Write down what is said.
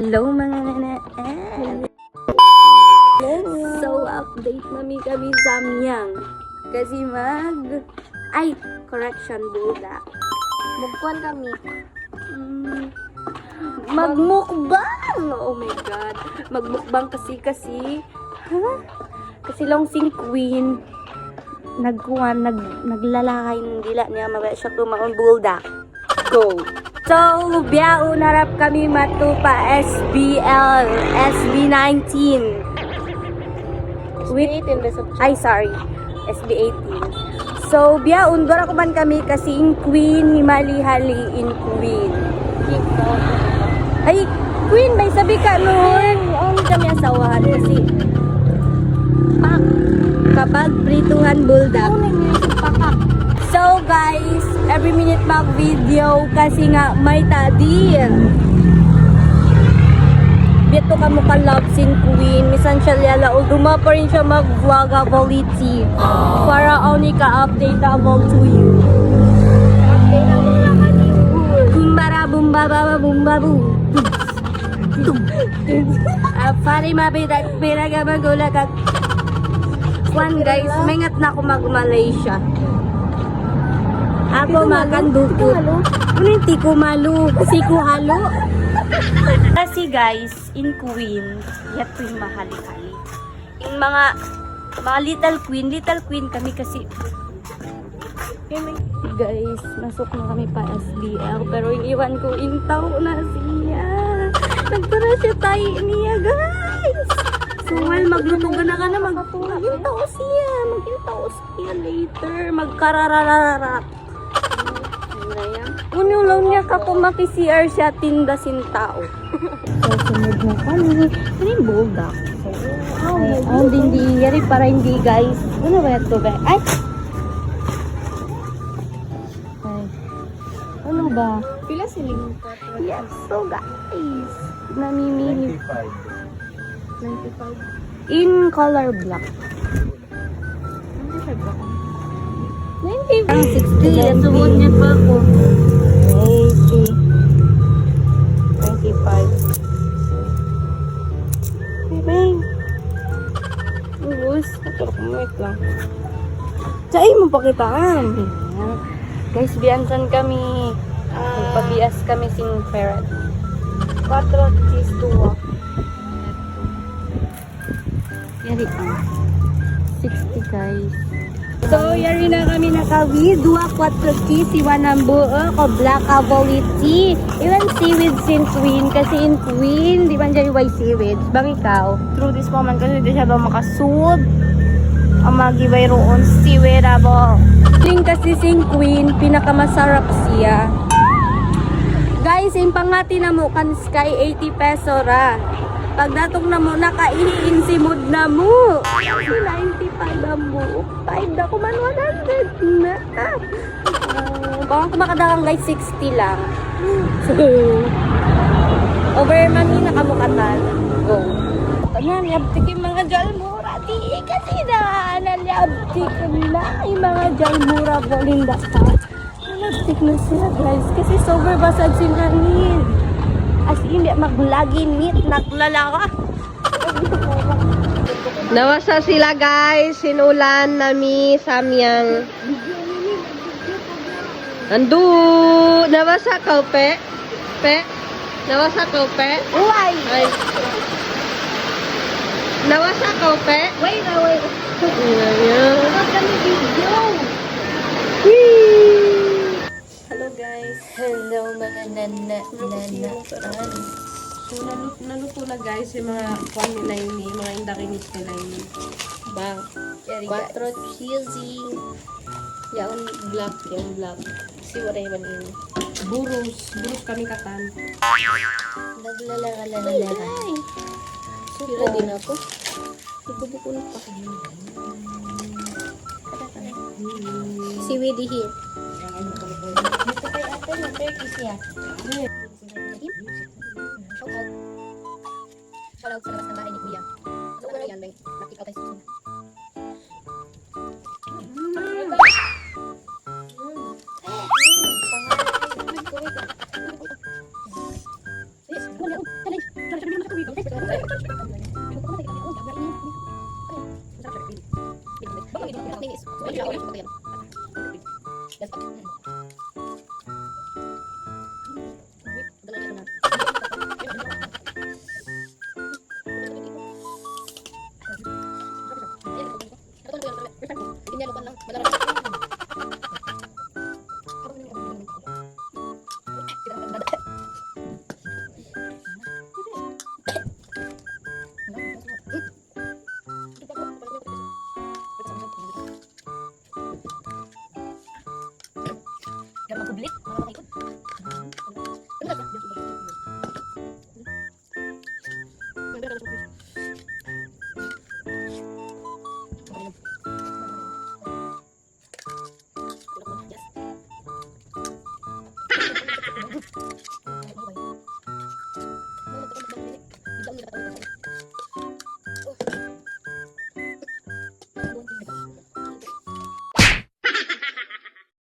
Hello mga nanaan! So, update kami Samyang. Kasi correction, budak. Magkuhan kami. Magmukbang! Oh my God. Magmukbang kasi. Kasi Longsing Queen, naglalakay ng dila niya. Mabaya siya kumaon buldak. Go! So, biao narap kami matupa SBL, SB19. SB18. So, biaon dora ko man kami kasi in Queen, himali-hali in Queen. Ay, Queen, may sabi ka noon. Ang kami asawahan kasi kapag prituhan buldak. So guys, every minute mag-video kasi nga may tadi. Bito ka mo ka-love scene Queen. Misan siya lala o duma pa rin siya mag-vlog ability. Para only ka-update about to you. Kumbara bumbaba bumbabu. Pari mabirat piraga magula kag Juan guys, mengat na ako mag-Malaysia. Ako makan dukot. Hindi ko malu. Kasi ko halo. Kasi guys, in Queen, yat ko yung mahali-hali. Yung mga little queen kami kasi. Guys, masok na kami pa SBL. Pero yung iwan ko, intaw na siya. Nagtara siya tayo niya guys. So while maglutugan na ka na, mag-intaw siya later. Magkararararat. Unulaw niya ka po maki-CR siya tindasin tao. So, sunod na kami. Ano yung bulldog? Hindi yari para hindi guys. Ano ba ito ba? Ay! Ano ba? Pila siling? Yes, so guys. Namimili. 95. In color black. 95 ba? 90. 60. Sumod niya pa ako. 80. 95. Bibing. Ubus. Atur kumit lang. Chay mo pakitaan. Guys, biyansan kami. Magpabias kami sing ferret. 4 cheese 2. Yari ka. 60 guys. So, yari na kami naka-with. 2 4 cheese. Iwan ang buo. Ko black ability. Iwan seaweed in Queen. Kasi in Queen, di ba dyan yung seaweeds? Bang ikaw? Through this moment, kasi di siya daw makasud. Ang mag-iway roon, seaweed abo. Yung kasi sing Queen, pinakamasarap siya. Guys, yung pangati na mo kan Sky 80 peso ra. Pagdatok na mo, nakaihiin si mood na mo. Kasi 95 na mo. 5 na kuman 100 na. Baka kumakadakang guys, 60 lang. So, over mami nakamukatan. Go. Tanan, yabtik yung mga jalmura. Di kasi na, nalyabtik na yung mga jalmura. Bolinda ka. Nalyabtik na sila guys. Kasi sober basag sinanin. As in, maglagi meat, naglalaka. Nawasa sila guys. Sinulan nami Samyang. Andu! Nawasa ka pe? Nawasa ka pe? Uy! Ay. Nawasa ka pe? Wait. Ayan. Huwag kami video. Hello guys. Hello mga nanaan. So naluto na guys yung mga kwan nila yun eh. Mga indakinis nila yun. Bang. 4 cheesy. Yung black. Si Waray man yun. Burus kami katan. Naglalaka. Pira din ako. Ikubo ko na pa. Seaweed here. Dito kay ate na Turkish siya. Shoutout sa labas ng bahay ni Kuya. So, ano yan, Beng? Nakita tayo sa